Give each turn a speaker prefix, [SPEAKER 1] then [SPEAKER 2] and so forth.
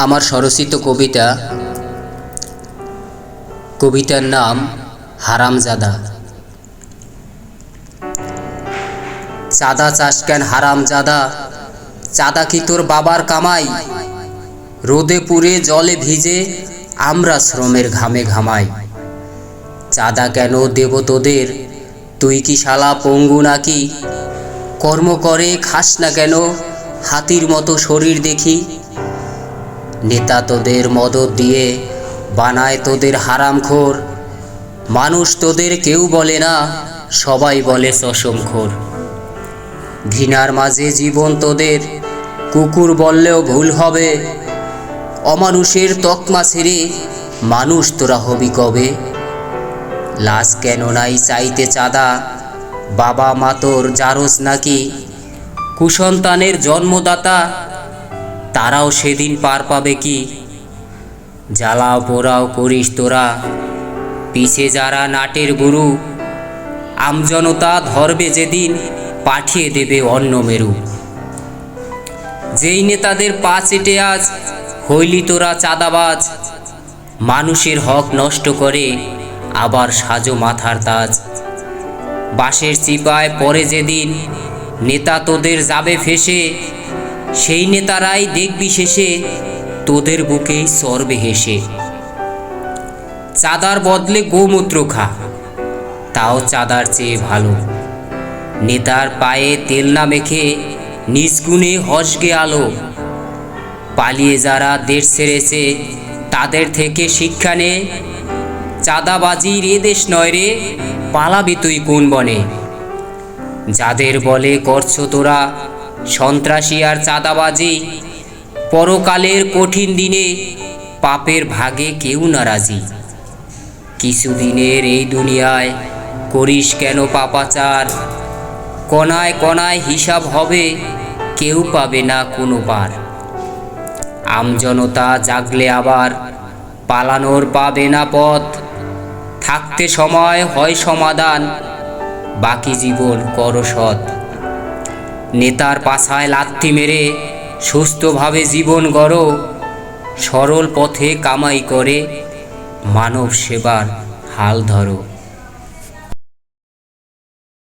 [SPEAKER 1] আমার স্বরচিত কবিতার নাম হারামজাদা। চাঁদা চাস কেন হারামজাদা, চাঁদা কি তোর বাবার কামাই? রোদে পুড়ে জলে ভিজে আমরা শ্রমের ঘামে ঘামাই। চাঁদা কেন দেব তোদের, তুই কি শালা পঙ্গু নাকি? কর্ম করে খাস না কেন, হাতির মতো শরীর দেখি। নেতা তোদের মদদ দিয়ে বানায় তোদের হারামখোর, মানুষ তোদের কেউ বলে না, সবাই বলে চশমখোর। ঘৃণার মাঝে জীবন তোদের, কুকুর বললেও ভুল হবে। অমানুষের তকমা ছেড়ে মানুষ তোরা হবি কবে? লাশ কেন নাই চাইতে চাঁদা, বাবা মা তোর জারজ নাকি? কুসন্তানের জন্মদাতা, তারাও সেদিন পার পাবে কি? জ্বালাও পোড়াও করিস তোরা, পিছে যারা নাটের গুরু, আমজনতা ধরবে যেদিন, পাঠিয়ে দেবে অন্য মেরু। যেই নেতাদের পা চেটে আজ হইলি তোরা চাঁদাবাজ, মানুষের হক নষ্ট করে আবার সাজো মাথার তাজ। বাঁশের চিপায় পরে যেদিন নেতা তোদের যাবে ফেসে, সেই নেতারাই দেখবি শেষে তোদের বুকেই সরবে হেসে। চাঁদার বদলে গোমূত্র খা, তাও চাঁদার চেয়ে ভালো। নেতার পায়ে তেল না মেখে নিষ্গুণে হসগে আলো। পালিয়ে যারা দেশ ছেড়েছে তাদের থেকে শিক্ষা নে, চাঁদাবাজির এ দেশ নয় রে, পালাবি তুই কোন বনে? যাদের বলে করছো তোরা সন্ত্রাসী আর চাঁদাবাজি, পরকালের কঠিন দিনে পাপের ভাগে কেউ না রাজি। কিছুদিনের এই দুনিয়ায় করিস কেন পাপাচার, কণায় কণায় হিসাব হবে, কেউ পাবে না কোনো বার। আমজনতা জাগলে আবার পালানোর পাবে না পথ, থাকতে সময় হয় সমাধান, বাকি জীবন কর সৎ। নেতার পাছায় লাথি মেরে সুস্থভাবে জীবন গড়ো, সরল পথে কামাই করে মানব সেবার হাল ধরো।